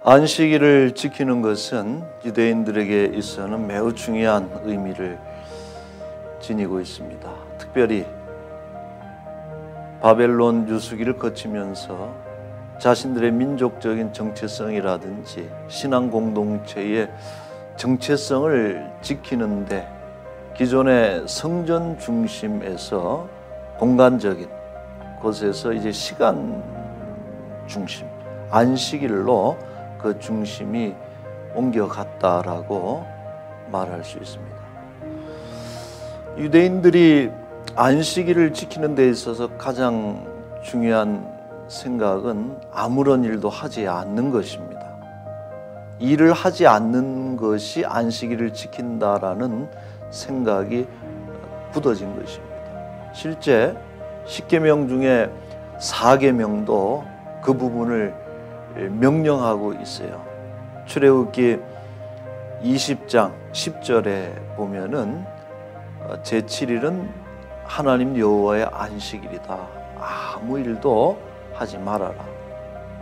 안식일을 지키는 것은 유대인들에게 있어서는 매우 중요한 의미를 지니고 있습니다. 특별히 바벨론 유수기를 거치면서 자신들의 민족적인 정체성이라든지 신앙 공동체의 정체성을 지키는데 기존의 성전 중심에서 공간적인 곳에서 이제 시간 중심, 안식일로 그 중심이 옮겨갔다라고 말할 수 있습니다. 유대인들이 안식일을 지키는 데 있어서 가장 중요한 생각은 아무런 일도 하지 않는 것입니다. 일을 하지 않는 것이 안식일을 지킨다라는 생각이 굳어진 것입니다. 실제 10계명 중에 4계명도 그 부분을 명령하고 있어요. 출애굽기 20장 10절에 보면은 제7일은 하나님 여호와의 안식일이다. 아무 일도 하지 말아라.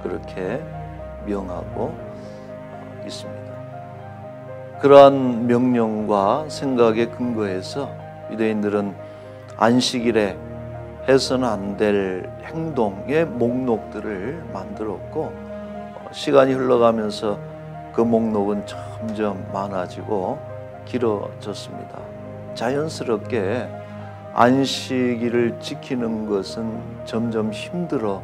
그렇게 명하고 있습니다. 그러한 명령과 생각에 근거해서 유대인들은 안식일에 해서는 안 될 행동의 목록들을 만들었고 시간이 흘러가면서 그 목록은 점점 많아지고 길어졌습니다. 자연스럽게 안식일을 지키는 것은 점점 힘들어진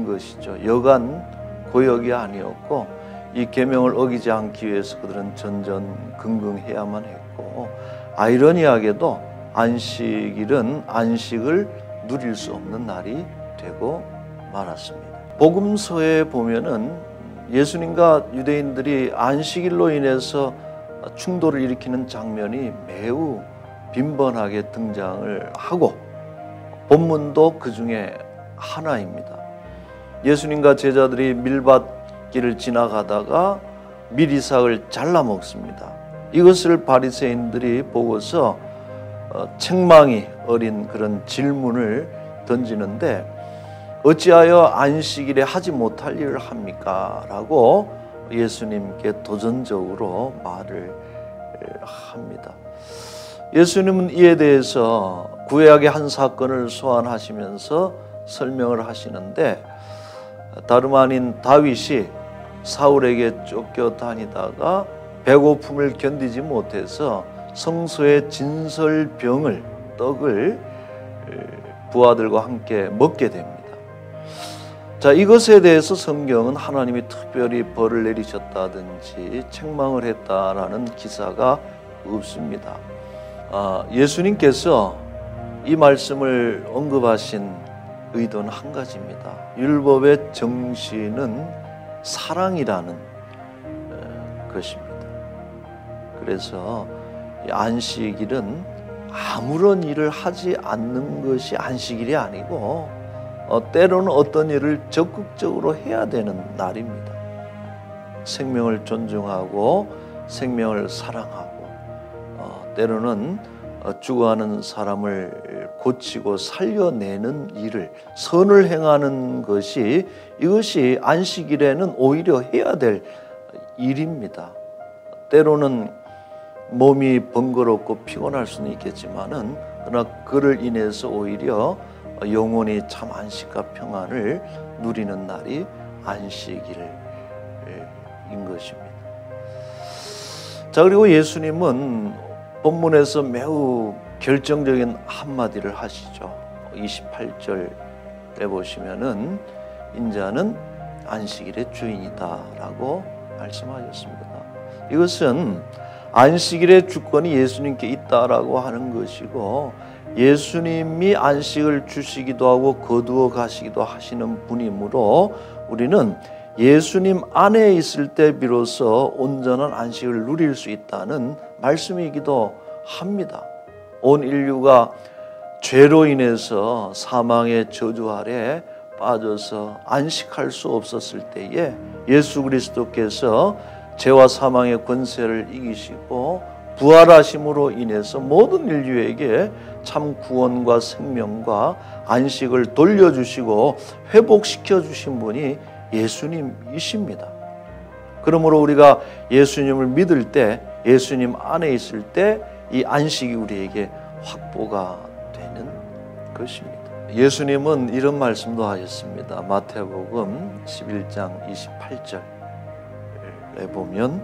것이죠. 여간 고역이 아니었고 이 계명을 어기지 않기 위해서 그들은 전전긍긍해야만 했고 아이러니하게도 안식일은 안식을 누릴 수 없는 날이 되고 말았습니다. 복음서에 보면은 예수님과 유대인들이 안식일로 인해서 충돌을 일으키는 장면이 매우 빈번하게 등장을 하고 본문도 그 중에 하나입니다. 예수님과 제자들이 밀밭길을 지나가다가 밀이삭을 잘라 먹습니다. 이것을 바리새인들이 보고서 책망이 어린 그런 질문을 던지는데 어찌하여 안식일에 하지 못할 일을 합니까? 라고 예수님께 도전적으로 말을 합니다. 예수님은 이에 대해서 구약의 한 사건을 소환하시면서 설명을 하시는데 다름 아닌 다윗이 사울에게 쫓겨다니다가 배고픔을 견디지 못해서 성소의 진설병을 떡을 부하들과 함께 먹게 됩니다. 자, 이것에 대해서 성경은 하나님이 특별히 벌을 내리셨다든지 책망을 했다라는 기사가 없습니다. 예수님께서 이 말씀을 언급하신 의도는 한 가지입니다. 율법의 정신은 사랑이라는 것입니다. 그래서 안식일은 아무런 일을 하지 않는 것이 안식일이 아니고 때로는 어떤 일을 적극적으로 해야 되는 날입니다. 생명을 존중하고 생명을 사랑하고 때로는 죽어가는 사람을 고치고 살려내는 일을 선을 행하는 것이 이것이 안식일에는 오히려 해야 될 일입니다. 때로는 몸이 번거롭고 피곤할 수는 있겠지만은 그러나 그를 인해서 오히려 영혼이 참 안식과 평안을 누리는 날이 안식일인 것입니다. 자, 그리고 예수님은 본문에서 매우 결정적인 한마디를 하시죠. 28절에 보시면은 인자는 안식일의 주인이다라고 말씀하셨습니다. 이것은 안식일의 주권이 예수님께 있다라고 하는 것이고 예수님이 안식을 주시기도 하고 거두어 가시기도 하시는 분이므로 우리는 예수님 안에 있을 때 비로소 온전한 안식을 누릴 수 있다는 말씀이기도 합니다. 온 인류가 죄로 인해서 사망의 저주 아래 빠져서 안식할 수 없었을 때에 예수 그리스도께서 죄와 사망의 권세를 이기시고 부활하심으로 인해서 모든 인류에게 참 구원과 생명과 안식을 돌려주시고 회복시켜 주신 분이 예수님이십니다. 그러므로 우리가 예수님을 믿을 때, 예수님 안에 있을 때 이 안식이 우리에게 확보가 되는 것입니다. 예수님은 이런 말씀도 하셨습니다. 마태복음 11장 28절에 보면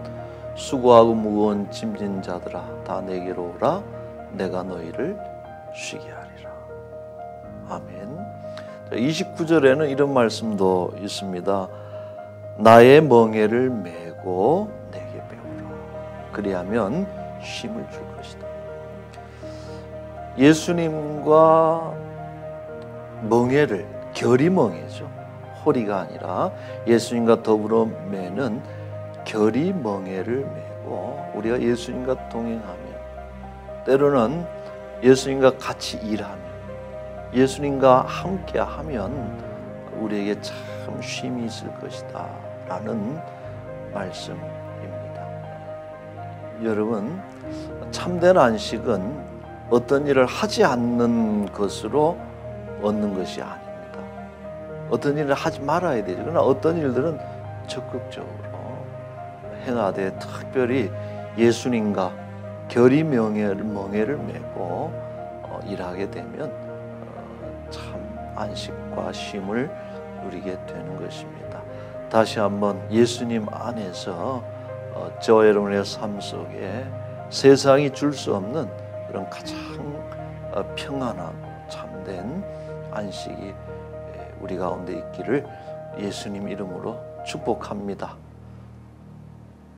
수고하고 무거운 짐진 자들아 다 내게로 오라 내가 너희를 쉬게 하리라. 아멘. 29절에는 이런 말씀도 있습니다. 나의 멍에를 메고 내게 배우라. 그리하면 쉼을 줄 것이다. 예수님과 멍에를, 결이 멍에죠. 호리가 아니라 예수님과 더불어 매는 결이 멍에를 메고 우리가 예수님과 동행하면, 때로는 예수님과 같이 일하면, 예수님과 함께하면 우리에게 참 쉼이 있을 것이다 라는 말씀입니다. 여러분, 참된 안식은 어떤 일을 하지 않는 것으로 얻는 것이 아닙니다. 어떤 일을 하지 말아야 되죠. 그러나 어떤 일들은 적극적으로 행하되, 특별히 예수님과 결이 멍에를 메고 일하게 되면 참 안식과 쉼을 누리게 되는 것입니다. 다시 한번 예수님 안에서 저와 여러분의 삶 속에 세상이 줄 수 없는 그런 가장 평안하고 참된 안식이 우리 가운데 있기를 예수님 이름으로 축복합니다.